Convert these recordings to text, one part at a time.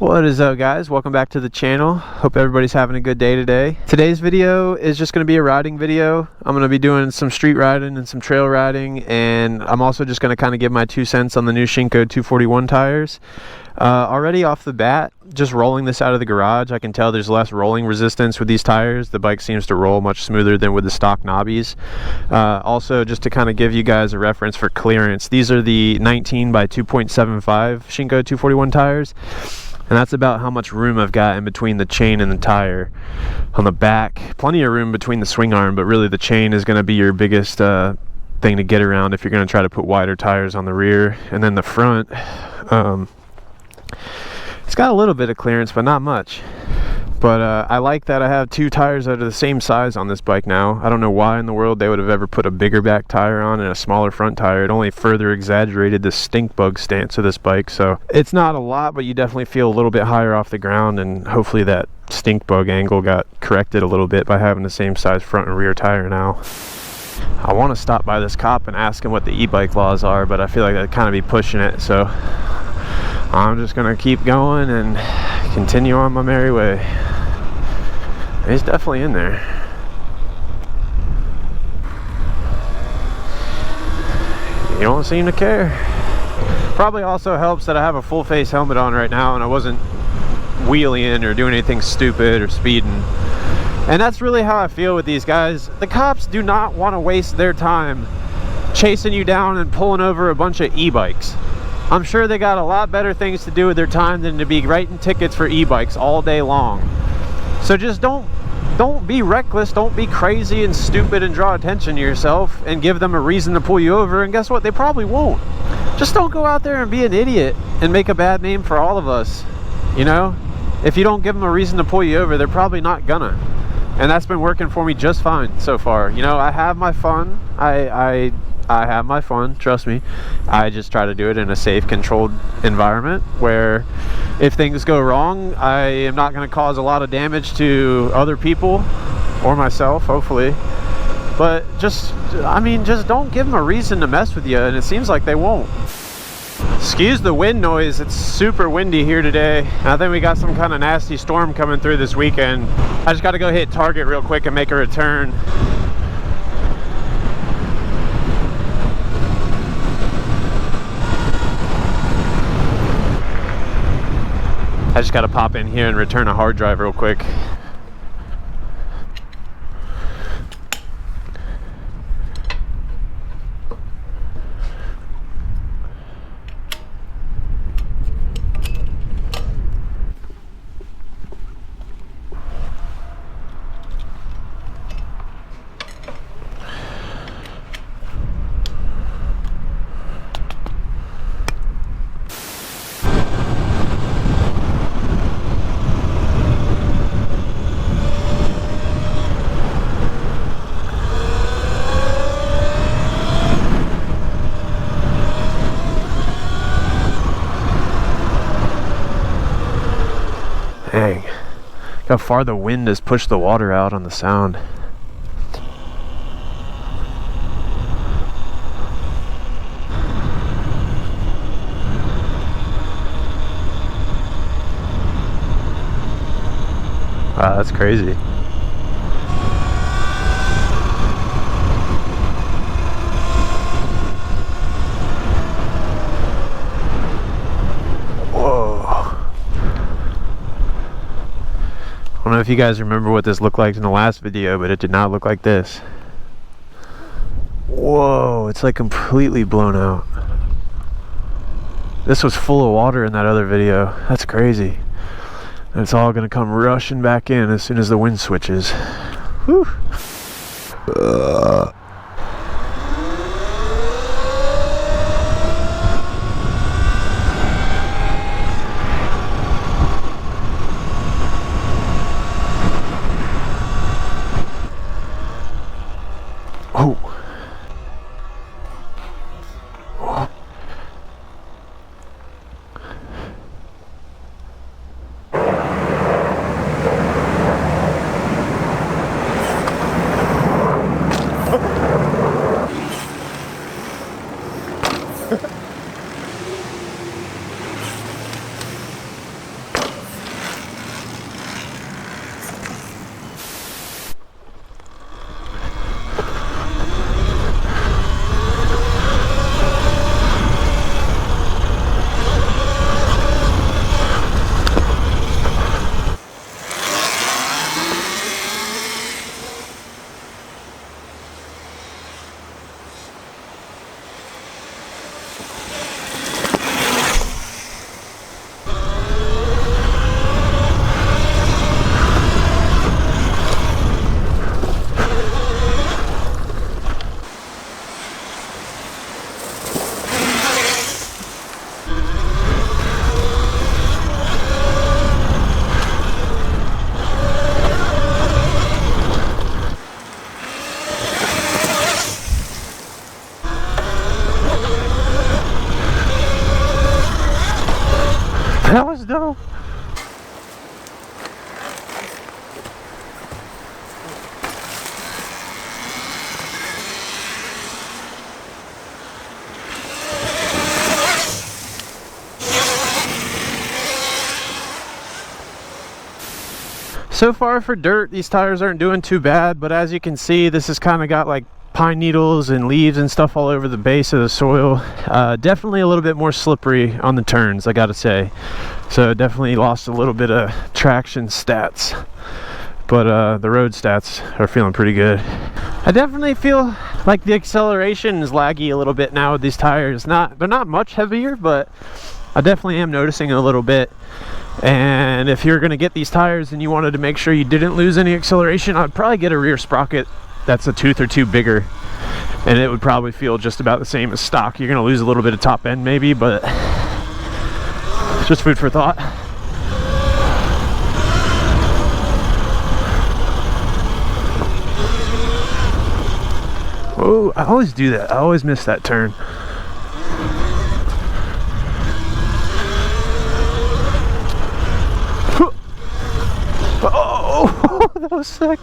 What is up, guys? Welcome back to the channel. Hope everybody's having a good day today. Today's video is just going to be a riding video. I'm going to be doing some street riding and some trail riding, and I'm also just going to kind of give my 2 cents on the new Shinko 241 tires. Already off the bat, just rolling this out of the garage, I can tell there's less rolling resistance with these tires. The bike seems to roll much smoother than with the stock knobbies. Also, just to kind of give you guys a reference for clearance, these are the 19 by 2.75 Shinko 241 tires. And that's about how much room I've got in between the chain and the tire. On the back, plenty of room between the swing arm, but really the chain is going to be your biggest thing to get around if you're going to try to put wider tires on the rear. And then the front, it's got a little bit of clearance, but not much. But I like that I have 2 tires that are the same size on this bike now. I don't know why in the world they would have ever put a bigger back tire on and a smaller front tire. It only further exaggerated the stink bug stance of this bike. So it's not a lot, but you definitely feel a little bit higher off the ground, and hopefully that stink bug angle got corrected a little bit by having the same size front and rear tire now. I want to stop by this cop and ask him what the e-bike laws are, but I feel like I'd kind of be pushing it. So I'm just going to keep going and continue on my merry way. He's definitely in there. You don't seem to care. Probably also helps that I have a full face helmet on right now and I wasn't wheeling or doing anything stupid or speeding. And that's really how I feel with these guys. The cops do not want to waste their time chasing you down and pulling over a bunch of e-bikes. I'm sure they got a lot better things to do with their time than to be writing tickets for e-bikes all day long. So just don't be reckless, don't be crazy and stupid and draw attention to yourself and give them a reason to pull you over, and guess what? They probably won't. Just don't go out there and be an idiot and make a bad name for all of us. You know, if you don't give them a reason to pull you over, they're probably not gonna. And that's been working for me just fine so far. You know, I have my fun. I have my fun, trust me. I just try to do it in a safe, controlled environment where if things go wrong, I am not going to cause a lot of damage to other people or myself, hopefully. But just don't give them a reason to mess with you, and it seems like they won't. Excuse the wind noise, it's super windy here today. I think we got some kind of nasty storm coming through this weekend. I just got to go hit Target real quick and make a return. I just got to pop in here and return a hard drive real quick. Dang, how far the wind has pushed the water out on the sound. Wow, that's crazy. I don't know if you guys remember what this looked like in the last video, but it did not look like this. Whoa, it's like completely blown out. This was full of water in that other video. That's crazy. And it's all gonna come rushing back in as soon as the wind switches. Whew. Oh. That was dope. So far for dirt, these tires aren't doing too bad, but as you can see, this has kind of got like pine needles and leaves and stuff all over the base of the soil. Definitely a little bit more slippery on the turns, I gotta say. So definitely lost a little bit of traction stats, but the road stats are feeling pretty good. I definitely feel like the acceleration is laggy a little bit now with these tires. They're not much heavier, but I definitely am noticing a little bit. And if you're going to get these tires and you wanted to make sure you didn't lose any acceleration, I'd probably get a rear sprocket that's a tooth or two bigger, and it would probably feel just about the same as stock. You're going to lose a little bit of top end maybe, but it's just food for thought. Oh, I always do that. I always miss that turn. Oh, that was sick.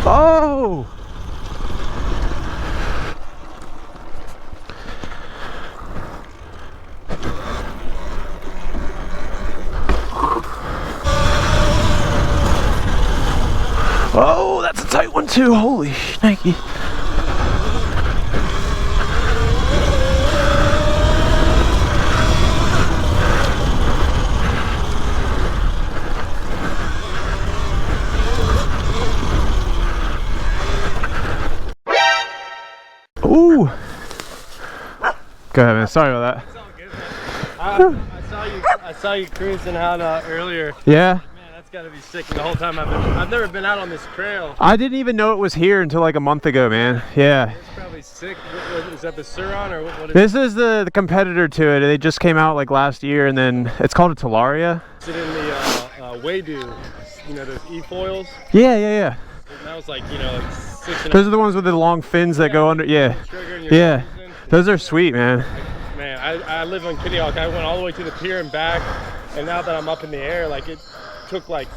Oh! Oh, that's a tight one too. Holy shnikey. Ooh. Go ahead, man. Sorry about that. It's all good, man. I saw you cruising out earlier. Yeah. Man, that's got to be sick. The whole time I've never been out on this trail. I didn't even know it was here until like a month ago, man. Yeah. It's probably sick. Is that the Surron or what is This is the competitor to it. They just came out like last year, and then it's called a Talaria. Is it in the Waydo? You know, those E-foils? Yeah, yeah, yeah. And that was like, you know, like 6.5. Those are the ones with the long fins that go under. Yeah. Yeah. Those are sweet, man. Man, I live on Kitty Hawk. I went all the way to the pier and back, and now that I'm up in the air, like it took like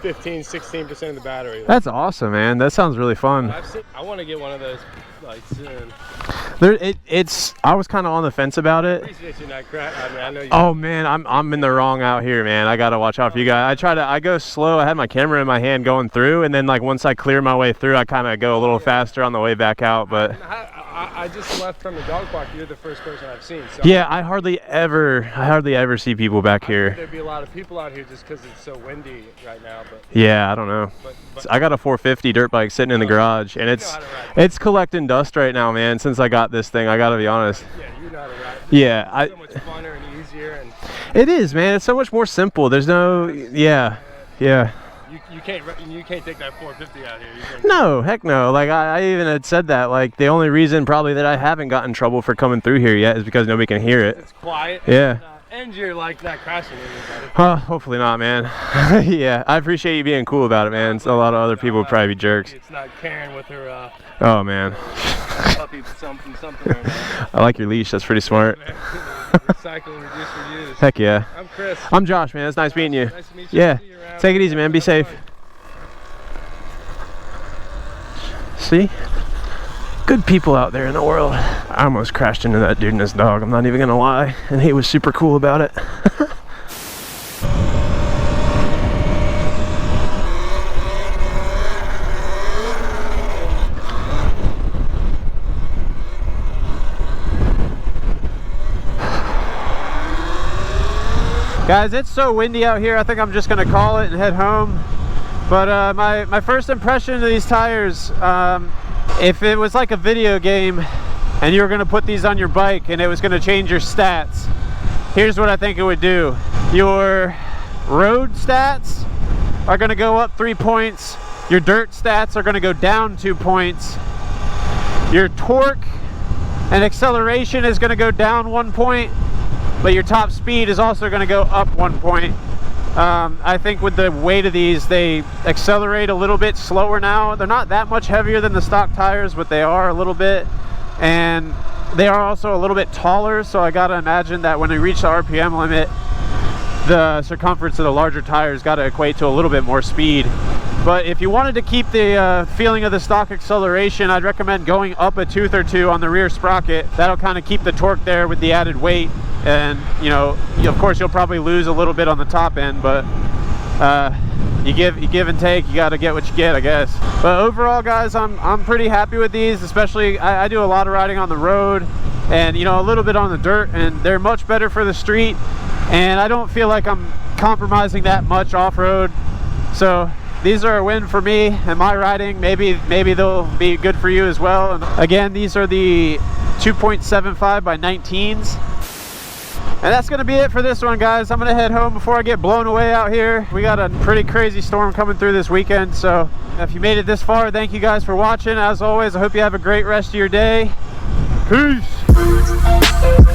15-16% of the battery. Like, That's awesome, man. That sounds really fun. I want to get one of those like soon. I was kind of on the fence about it. I appreciate you not cracking. I mean, I know you. Oh man, I'm in the wrong out here, man. I gotta watch out for you guys. I go slow. I had my camera in my hand going through, and then like once I clear my way through, I kind of go a little faster on the way back out. But I just left from the dog park. You're the first person I've seen. So yeah, I hardly ever see people back here. There'd be a lot of people out here just because it's so windy right now. But yeah, I don't know. But I got a 450 dirt bike sitting in the garage, and it's collecting dust right now, man. Since I got this thing, I gotta be honest. Yeah, you know how to ride. Yeah, it's so much funner and easier, and it is, man. It's so much more simple. There's no, yeah. You can't take that 450 out here. No, heck no. Like I even had said that. Like the only reason probably that I haven't gotten in trouble for coming through here yet is because nobody can hear it. It's quiet. Yeah. And you're like not crashing anybody. Hopefully not, man. Yeah, I appreciate you being cool about it, man. A lot of other people would probably be jerks. It's not Karen with her. Oh man. Puppy something. Right now. I like your leash. That's pretty smart. Recycle, reduce, reuse. Heck yeah. I'm Chris. I'm Josh, man. It's nice meeting you. Nice to meet you. Yeah. Take it easy, man. Be safe. See? Good people out there in the world. I almost crashed into that dude and his dog. I'm not even gonna lie. And he was super cool about it. Guys, it's so windy out here. I think I'm just gonna call it and head home. But my first impression of these tires, if it was like a video game and you were going to put these on your bike and it was going to change your stats, here's what I think it would do. Your road stats are going to go up 3 points. Your dirt stats are going to go down 2 points. Your torque and acceleration is going to go down 1 point, but your top speed is also going to go up 1 point. I think with the weight of these, they accelerate a little bit slower now. They're not that much heavier than the stock tires, but they are a little bit. And they are also a little bit taller, so I gotta imagine that when we reach the RPM limit, the circumference of the larger tires gotta equate to a little bit more speed. But if you wanted to keep the feeling of the stock acceleration, I'd recommend going up a tooth or two on the rear sprocket. That'll kind of keep the torque there with the added weight. And you know, of course you'll probably lose a little bit on the top end, but you give and take. You got to get what you get, I guess. But overall, guys, I'm pretty happy with these. Especially I do a lot of riding on the road, and you know, a little bit on the dirt, and they're much better for the street. And I don't feel like I'm compromising that much off-road. So these are a win for me and my riding. Maybe they'll be good for you as well. And again, these are the 2.75 by 19s. And that's going to be it for this one, guys. I'm going to head home before I get blown away out here. We got a pretty crazy storm coming through this weekend. So if you made it this far, thank you guys for watching. As always, I hope you have a great rest of your day. Peace.